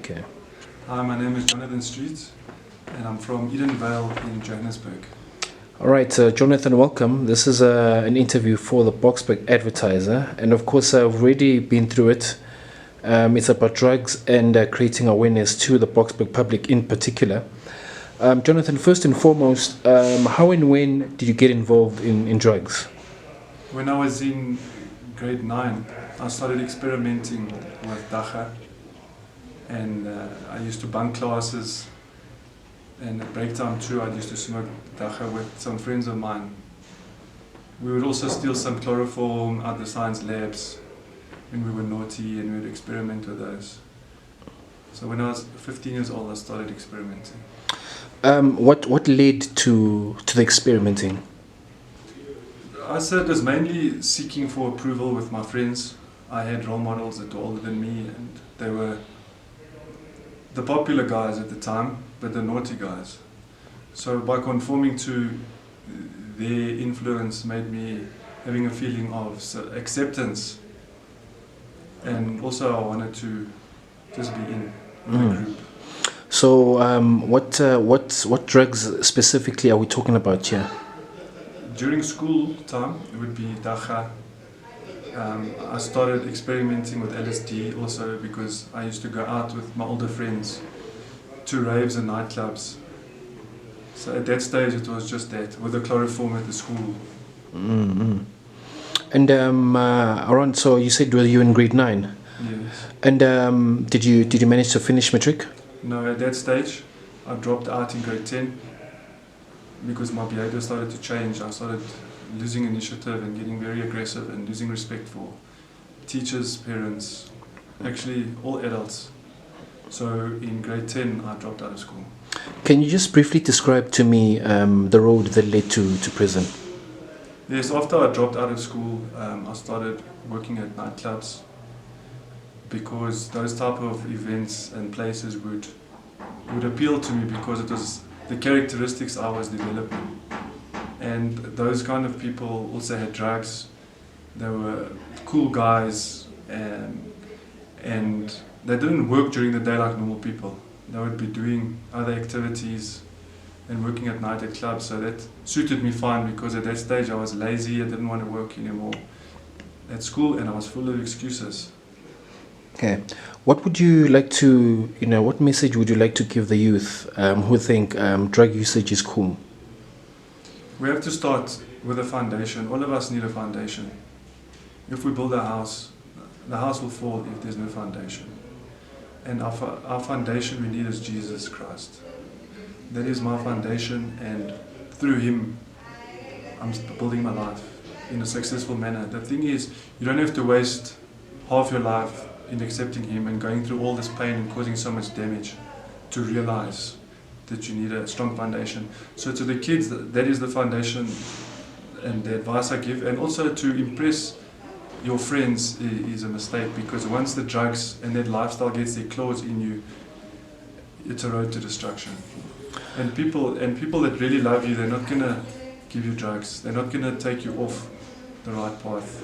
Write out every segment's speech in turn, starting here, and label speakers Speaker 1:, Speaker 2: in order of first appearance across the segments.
Speaker 1: Okay.
Speaker 2: Hi, my name is Jonathan Street, and I'm from Edenvale in Johannesburg.
Speaker 1: All right, Jonathan, welcome. This is an interview for the Boksburg Advertiser, and of course, I've already been through it. It's about drugs and creating awareness to the Boksburg public in particular. Jonathan, first and foremost, how and when did you get involved in drugs?
Speaker 2: When I was in grade 9, I started experimenting with dacha, and I used to bunk classes, and at break time too I used to smoke dacha with some friends of mine. We would also steal some chloroform out the science labs when we were naughty, and we would experiment with those. So when I was 15 years old, I started experimenting.
Speaker 1: What led to the experimenting?
Speaker 2: I said it was mainly seeking for approval with my friends. I had role models that were older than me, and they were the popular guys at the time, but the naughty guys. So by conforming to their influence made me having a feeling of acceptance, and also I wanted to just be in the group.
Speaker 1: So, what drugs specifically are we talking about here?
Speaker 2: During school time, it would be dacha. I started experimenting with LSD also because I used to go out with my older friends to raves and nightclubs. So at that stage, it was just that with the chloroform at the school.
Speaker 1: Mm-hmm. And around, so you said were you in grade 9?
Speaker 2: Yes.
Speaker 1: And did you manage to finish matric?
Speaker 2: No, at that stage, I dropped out in grade 10 because my behavior started to change. I started losing initiative and getting very aggressive and losing respect for teachers, parents, actually all adults. So in grade 10, I dropped out of school.
Speaker 1: Can you just briefly describe to me the road that led to prison?
Speaker 2: Yes, after I dropped out of school, I started working at nightclubs because those type of events and places would appeal to me because it was the characteristics I was developing. And those kind of people also had drugs. They were cool guys, and they didn't work during the day like normal people. They would be doing other activities and working at night at clubs. So that suited me fine because at that stage I was lazy, I didn't want to work anymore at school, and I was full of excuses.
Speaker 1: Okay. What would you like to, what message would you like to give the youth who think drug usage is cool?
Speaker 2: We have to start with a foundation. All of us need a foundation. If we build a house, the house will fall if there's no foundation. And our foundation we need is Jesus Christ. That is my foundation, and through Him, I'm building my life in a successful manner. The thing is, you don't have to waste half your life in accepting Him and going through all this pain and causing so much damage to realize that you need a strong foundation. So to the kids, that is the foundation and the advice I give. And also to impress your friends is a mistake, because once the drugs and that lifestyle gets their claws in you, it's a road to destruction. And people that really love you, they're not going to give you drugs. They're not going to take you off the right path.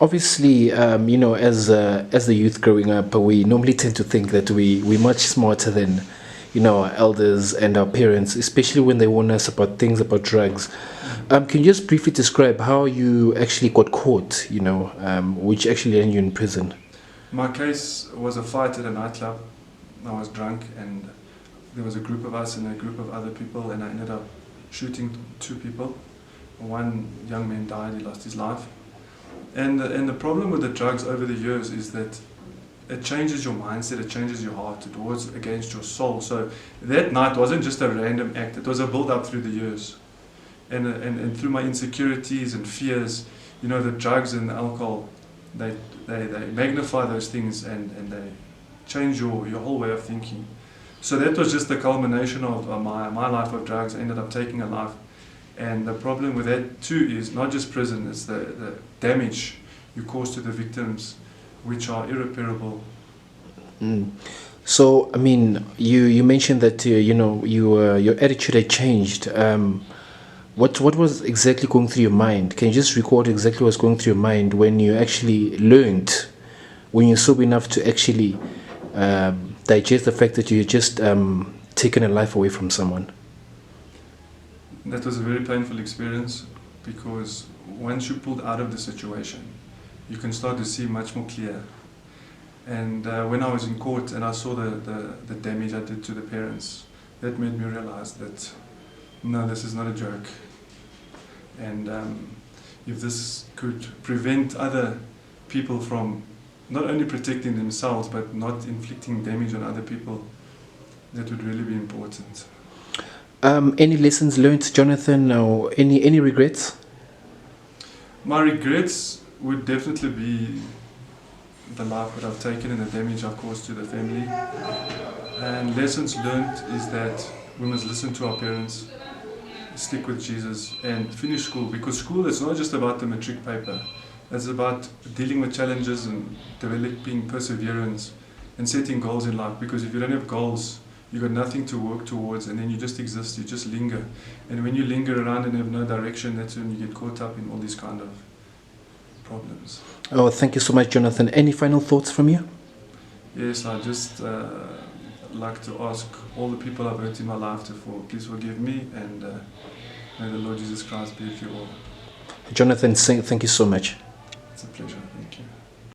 Speaker 1: Obviously, as the youth growing up, we normally tend to think that we're much smarter than, our elders and our parents, especially when they warn us about things about drugs. Can you just briefly describe how you actually got caught, which actually ended you in prison?
Speaker 2: My case was a fight at a nightclub. I was drunk, and there was a group of us and a group of other people, and I ended up shooting 2 people. One young man died, he lost his life. And the problem with the drugs over the years is that it changes your mindset, it changes your heart, it works against your soul. So that night wasn't just a random act, it was a build-up through the years. And through my insecurities and fears, the drugs and the alcohol, they magnify those things, and they change your whole way of thinking. So that was just the culmination of my life of drugs. I ended up taking a life. And the problem with that too is not just prison, it's the damage you cause to the victims, which are irreparable.
Speaker 1: So, you mentioned that your attitude had changed. What was exactly going through your mind? Can you just record exactly what's going through your mind when you actually learned when you're sober enough to actually digest the fact that you just taken a life away from someone?
Speaker 2: That was a very painful experience, because once you're pulled out of the situation, you can start to see much more clear. And when I was in court and I saw the damage I did to the parents, that made me realize that, no, this is not a joke. And if this could prevent other people from not only protecting themselves, but not inflicting damage on other people, that would really be important.
Speaker 1: Any lessons learned, Jonathan, or any regrets?
Speaker 2: My regrets would definitely be the life that I've taken and the damage I've caused to the family. And lessons learned is that we must listen to our parents, stick with Jesus, and finish school. Because school is not just about the matric paper. It's about dealing with challenges and developing perseverance and setting goals in life. Because if you don't have goals, you've got nothing to work towards, and then you just exist, you just linger. And when you linger around and have no direction, that's when you get caught up in all these kind of problems.
Speaker 1: Oh, thank you so much, Jonathan. Any final thoughts from you?
Speaker 2: Yes, I just like to ask all the people I've hurt in my life to please forgive me, and may the Lord Jesus Christ be with you all.
Speaker 1: Jonathan, thank you so much.
Speaker 2: It's a pleasure. Thank you.